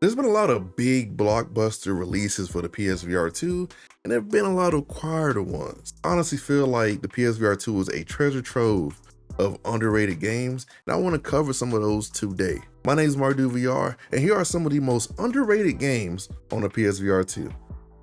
There's been a lot of big blockbuster releases for the PSVR2, and there have been a lot of quieter ones. I honestly feel like the PSVR2 is a treasure trove of underrated games, and I want to cover some of those today. My name is MartydudeVR, and here are some of the most underrated games on the PSVR2.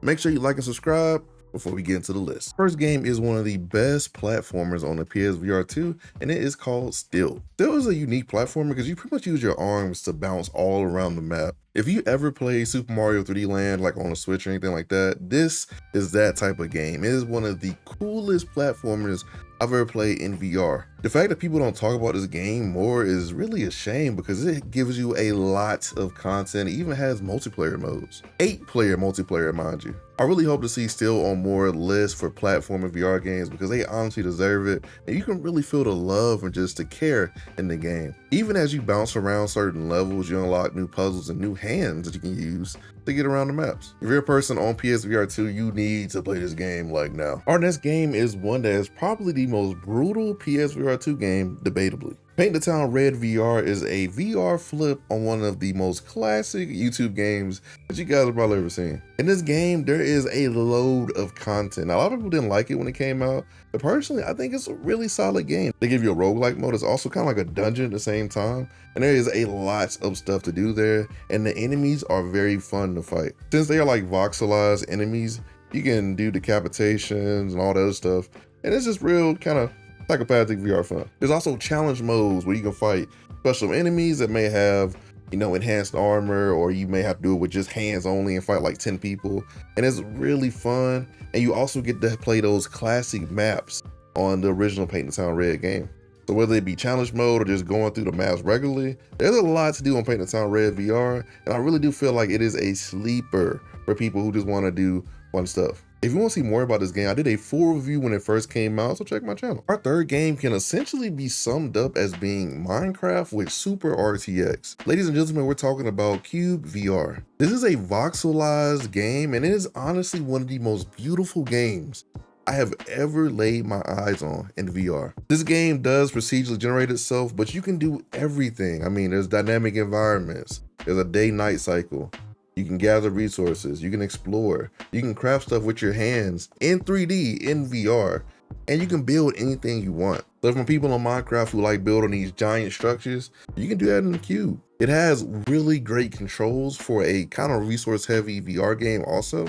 Make sure you like and subscribe before we get into the list. First game is one of the best platformers on the PSVR2, and it is called Stilt. Stilt is a unique platformer because you pretty much use your arms to bounce all around the map. If you ever play Super Mario 3D Land like on a Switch or anything like that, this is that type of game. It is one of the coolest platformers I've ever played in VR. The fact that people don't talk about this game more is really a shame because it gives you a lot of content. It even has multiplayer modes. 8-player multiplayer, mind you. I really hope to see Stilt on more lists for platformer VR games because they honestly deserve it, and you can really feel the love and just the care in the game. Even as you bounce around certain levels, you unlock new puzzles and new hands that you can use to get around the maps. If you're a person on PSVR2, you need to play this game like now. Our next game is one that is probably the most brutal PSVR2 game, debatably. Paint the Town Red VR is a VR flip on one of the most classic YouTube games that you guys have probably ever seen. In this game, there is a load of content. Now, a lot of people didn't like it when it came out, but personally, I think it's a really solid game. They give you a roguelike mode. It's also kind of like a dungeon at the same time, and there is a lot of stuff to do there, and the enemies are very fun to fight. Since they are like voxelized enemies, you can do decapitations and all that other stuff, and it's just real kind of psychopathic VR fun. There's also challenge modes where you can fight special enemies that may have, enhanced armor, or you may have to do it with just hands only and fight like 10 people. And it's really fun. And you also get to play those classic maps on the original Paint the Town Red game. So whether it be challenge mode or just going through the maps regularly, there's a lot to do on Paint the Town Red VR. And I really do feel like it is a sleeper for people who just want to do fun stuff. If you want to see more about this game, I did a full review when it first came out, so check my channel. Our third game can essentially be summed up as being Minecraft with Super RTX. Ladies and gentlemen, we're talking about CyubeVR. This is a voxelized game, and it is honestly one of the most beautiful games I have ever laid my eyes on in VR. This game does procedurally generate itself, but you can do everything. I mean, there's dynamic environments, there's a day-night cycle. You can gather resources, you can explore, you can craft stuff with your hands in 3D, in VR, and you can build anything you want. So from people on Minecraft who like building these giant structures, you can do that in the cube. It has really great controls for a kind of resource-heavy VR game also,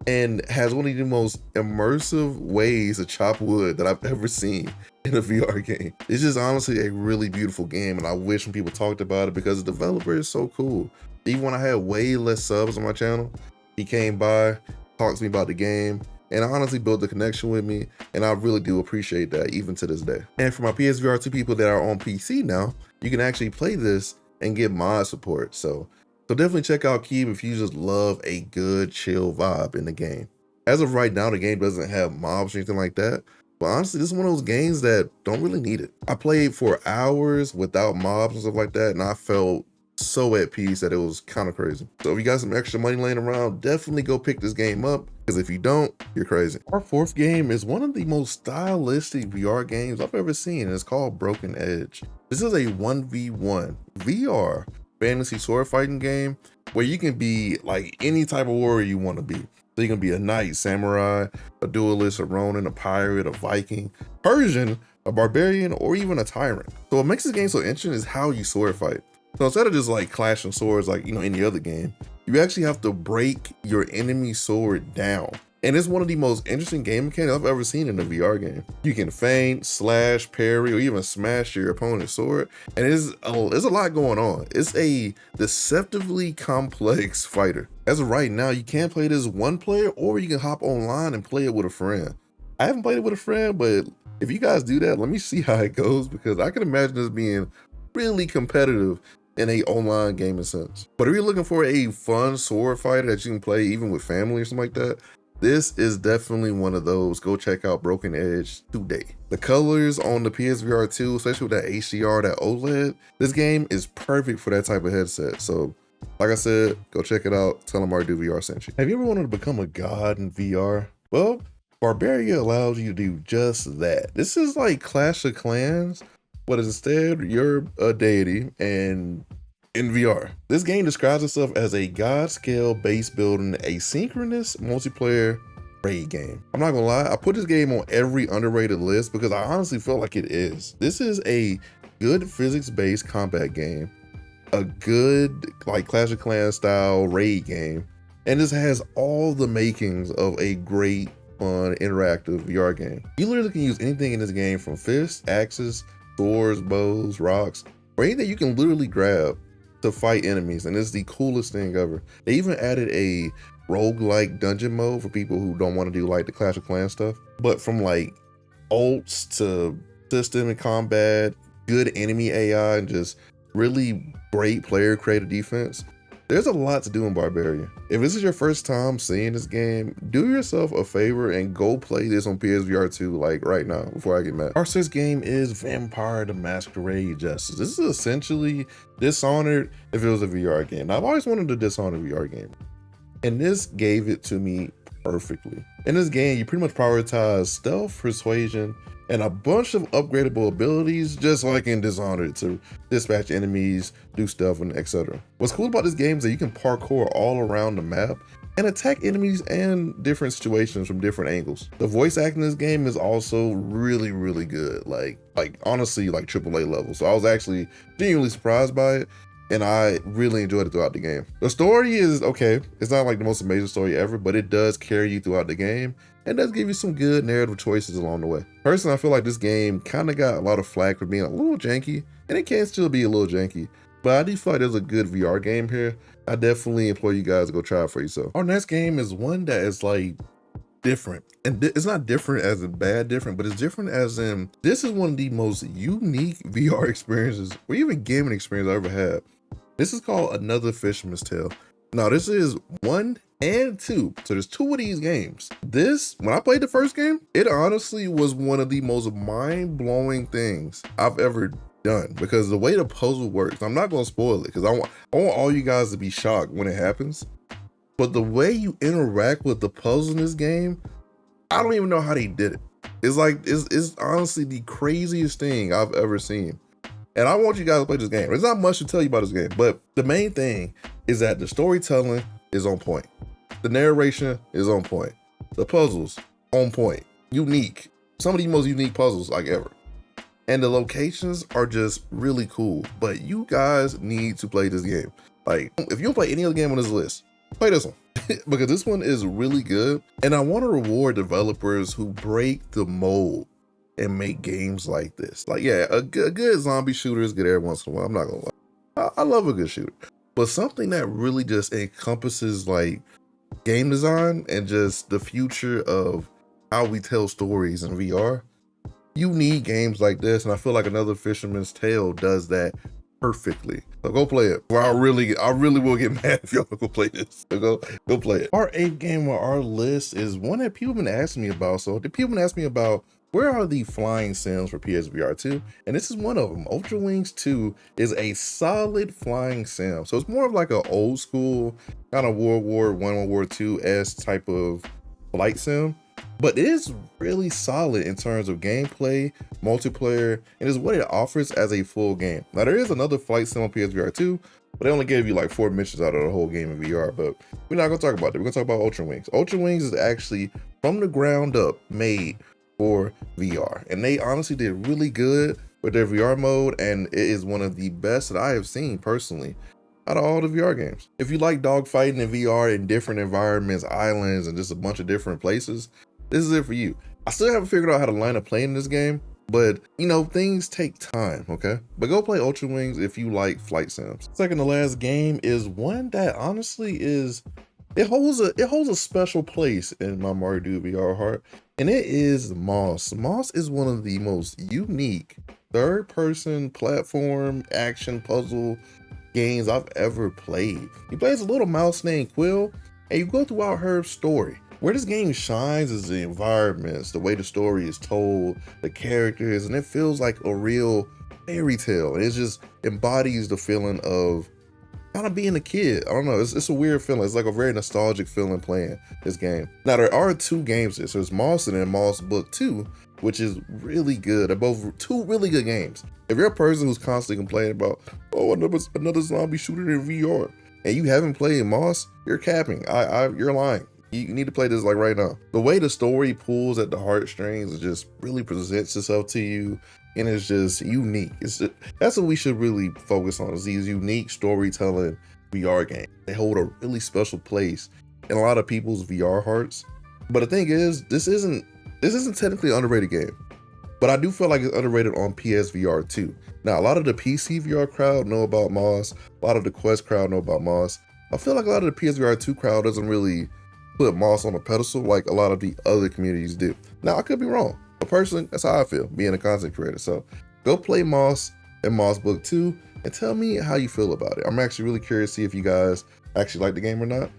and has one of the most immersive ways to chop wood that I've ever seen in a VR game. It's just honestly a really beautiful game, and I wish when people talked about it because the developer is so cool. Even when I had way less subs on my channel, he came by, talked to me about the game, and honestly built a connection with me, and I really do appreciate that even to this day. And for my PSVR2 people that are on PC now, you can actually play this and get mod support. So definitely check out Cube if you just love a good chill vibe in the game. As of right now, the game doesn't have mobs or anything like that, but honestly, this is one of those games that don't really need it. I played for hours without mobs and stuff like that, and I felt so at peace that it was kind of crazy. So if you got some extra money laying around, definitely go pick this game up, because if you don't, you're crazy. Our fourth game is one of the most stylistic VR games I've ever seen, and it's called Broken Edge. This is a 1v1 VR fantasy sword fighting game where you can be like any type of warrior you want to be. So you can be a knight, samurai, a duelist, a ronin, a pirate, a Viking, Persian, a barbarian, or even a tyrant. So what makes this game so interesting is how you sword fight. So instead of just like clashing swords like any other game, you actually have to break your enemy sword down. And it's one of the most interesting game mechanics I've ever seen in a VR game. You can feint, slash, parry, or even smash your opponent's sword. And there's a lot going on. It's a deceptively complex fighter. As of right now, you can play this one player, or you can hop online and play it with a friend. I haven't played it with a friend, but if you guys do that, let me see how it goes, because I can imagine this being really competitive in a online gaming sense. But if you're looking for a fun sword fighter that you can play even with family or something like that, this is definitely one of those. Go check out Broken Edge today. The colors on the PSVR2, especially with that HDR, that OLED, this game is perfect for that type of headset. So like I said, go check it out. Tell them MartydudeVR sent you. Have you ever wanted to become a god in VR? Well, Barbaria allows you to do just that. This is like Clash of Clans, but instead you're a deity and in VR. This game describes itself as a god-scale base building asynchronous multiplayer raid game. I'm not gonna lie, I put this game on every underrated list because I honestly feel like it is. This is a good physics-based combat game, a good like Clash of Clans style raid game, and this has all the makings of a great, fun, interactive VR game. You literally can use anything in this game from fists, axes, swords, bows, rocks, or anything you can literally grab to fight enemies, and it's the coolest thing ever. They even added a roguelike dungeon mode for people who don't want to do like the Clash of Clans stuff. But from like ults to system and combat, good enemy AI, and just really great player created defense, there's a lot to do in Barbarian. If this is your first time seeing this game, do yourself a favor and go play this on PSVR2 like right now before I get mad. Our sixth game is Vampire the Masquerade Justice. This is essentially Dishonored if it was a VR game. Now, I've always wanted a Dishonored VR game, and this gave it to me perfectly. In this game, you pretty much prioritize stealth, persuasion, and a bunch of upgradable abilities, just like in Dishonored, to dispatch enemies, do stuff, and etc. What's cool about this game is that you can parkour all around the map and attack enemies and different situations from different angles. The voice acting in this game is also really, really good. Like honestly, like AAA level. So I was actually genuinely surprised by it, and I really enjoyed it throughout the game. The story is okay. It's not like the most amazing story ever, but it does carry you throughout the game and does give you some good narrative choices along the way. Personally, I feel like this game kind of got a lot of flack for being a little janky, and it can still be a little janky, but I do feel like there's a good VR game here. I definitely implore you guys to go try it for yourself. Our next game is one that is like different, and it's not different as in bad different, but it's different as in this is one of the most unique VR experiences or even gaming experience I ever had. This is called Another Fisherman's Tale. Now, this is 1 and 2, so there's 2 of these games. This, when I played the first game, it honestly was one of the most mind-blowing things I've ever done, because the way the puzzle works, I'm not going to spoil it because I want all you guys to be shocked when it happens, but the way you interact with the puzzle in this game, I don't even know how they did it. It's like, it's honestly the craziest thing I've ever seen. And I want you guys to play this game. There's not much to tell you about this game, but the main thing is that the storytelling is on point. The narration is on point. The puzzles, on point. Unique. Some of the most unique puzzles like ever. And the locations are just really cool. But you guys need to play this game. Like, if you don't play any other game on this list, play this one. Because this one is really good. And I want to reward developers who break the mold and make games like this. Like, yeah, a good zombie shooter is good every once in a while. I'm not gonna lie. I love a good shooter. But something that really just encompasses like game design and just the future of how we tell stories in VR, you need games like this. And I feel like Another Fisherman's Tale does that perfectly. So go play it. Or I really will get mad if y'all go play this. So go play it. Our 8th game on our list is one that people have been asking me about. So the people have been asking me about, where are the flying sims for PSVR2? And this is one of them. Ultrawings 2 is a solid flying sim. So it's more of like an old school kind of World War I, World War II-esque type of flight sim. But it is really solid in terms of gameplay, multiplayer, and is what it offers as a full game. Now there is another flight sim on PSVR2, but they only gave you like 4 missions out of the whole game in VR, but we're not gonna talk about that. We're gonna talk about Ultrawings. Ultrawings is actually from the ground up made for VR, and they honestly did really good with their VR mode, and it is one of the best that I have seen personally out of all the VR games. If you like dogfighting in VR in different environments, islands, and just a bunch of different places, this is it for you. I still haven't figured out how to line up playing this game, but you know, things take time, okay? But go play Ultrawings if you like flight sims. Second to last game is one that honestly is, it holds a special place in my MartydudeVR heart, and it is Moss. Moss is one of the most unique third-person platform action puzzle games I've ever played. You play as a little mouse named Quill, and you go throughout her story. Where this game shines is the environments, the way the story is told, the characters, and it feels like a real fairy tale. It just embodies the feeling of kind of being a kid. I don't know, it's a weird feeling. It's like a very nostalgic feeling playing this game. Now there are 2 games here. So there's Moss and then Moss Book 2, which is really good. They're both two really good games. If you're a person who's constantly complaining about, oh, another zombie shooter in VR, and you haven't played Moss, you're capping. You're lying. You need to play this like right now. The way the story pulls at the heartstrings, it just really presents itself to you, and it's just unique. That's what we should really focus on, is these unique storytelling VR games. They hold a really special place in a lot of people's VR hearts. But the thing is, this isn't technically an underrated game, but I do feel like it's underrated on PSVR 2. Now, a lot of the PC VR crowd know about Moss. A lot of the Quest crowd know about Moss. I feel like a lot of the PSVR 2 crowd doesn't really put Moss on a pedestal like a lot of the other communities do. Now, I could be wrong. But personally, that's how I feel, being a content creator. So go play Moss and Moss Book 2 and tell me how you feel about it. I'm actually really curious to see if you guys actually like the game or not,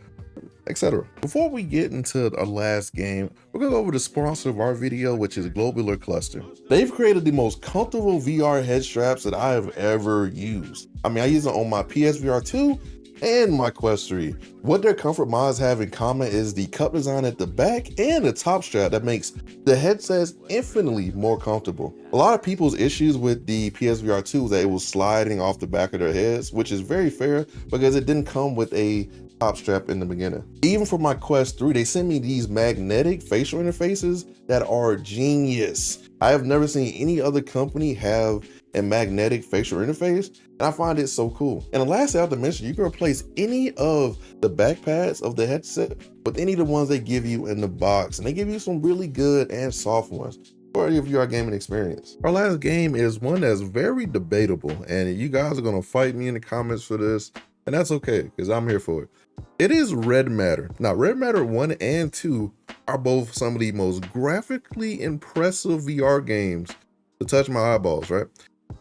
etc. Before we get into our last game, we're gonna go over the sponsor of our video, which is Globular Cluster. They've created the most comfortable VR head straps that I have ever used. I mean, I use it on my PSVR 2 and my Quest 3. What their comfort mods have in common is the cup design at the back and the top strap that makes the headsets infinitely more comfortable. A lot of people's issues with the PSVR 2 was that it was sliding off the back of their heads, which is very fair because it didn't come with a top strap in the beginning. Even for my Quest 3, they sent me these magnetic facial interfaces that are genius. I have never seen any other company have a magnetic facial interface, and I find it so cool. And the last thing I have to mention, you can replace any of the back pads of the headset with any of the ones they give you in the box, and they give you some really good and soft ones for your VR gaming experience. Our last game is one that's very debatable, and you guys are gonna fight me in the comments for this, and that's okay, because I'm here for it. It is Red Matter. Now, Red Matter 1 and 2 are both some of the most graphically impressive VR games to touch my eyeballs, right?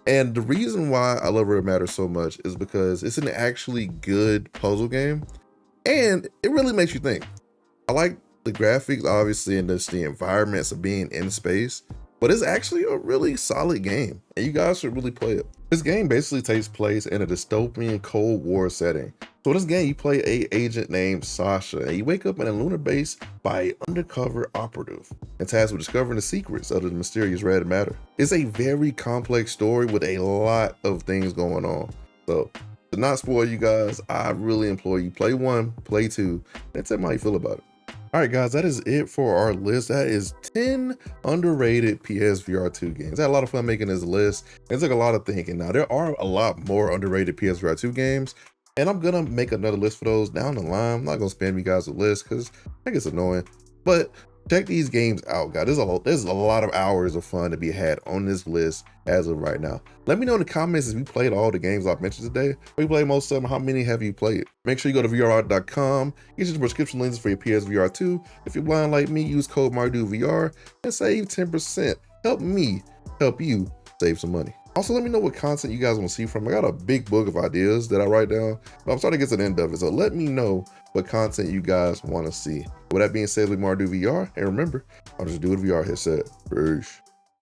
And the reason why I love Red Matter so much is because it's an actually good puzzle game, and it really makes you think. I like the graphics, obviously, and just the environments of being in space, but it's actually a really solid game, and you guys should really play it. This game basically takes place in a dystopian Cold War setting. So in this game, you play an agent named Sasha, and you wake up in a lunar base by an undercover operative and tasked with discovering the secrets of the mysterious Red Matter. It's a very complex story with a lot of things going on. So to not spoil you guys, I really implore you, play 1, play 2, and tell me how you feel about it. All right, guys, that is it for our list. That is 10 underrated PSVR 2 games. I had a lot of fun making this list. It took a lot of thinking. Now, there are a lot more underrated PSVR 2 games, and I'm gonna make another list for those down the line. I'm not gonna spam you guys a list because I think it's annoying. But check these games out, guys. There's a lot of hours of fun to be had on this list as of right now. Let me know in the comments if you played all the games I've mentioned today, or you played most of them. How many have you played? Make sure you go to vrart.com, get your prescription lenses for your PSVR 2. If you're blind like me, use code MartydudeVR and save 10%. Help me help you save some money. Also, let me know what content you guys want to see from me. I got a big book of ideas that I write down, but I'm starting to get to the end of it. So let me know what content you guys want to see. With that being said, with MartydudeVR, and remember, I'll just do it VR headset. Peace.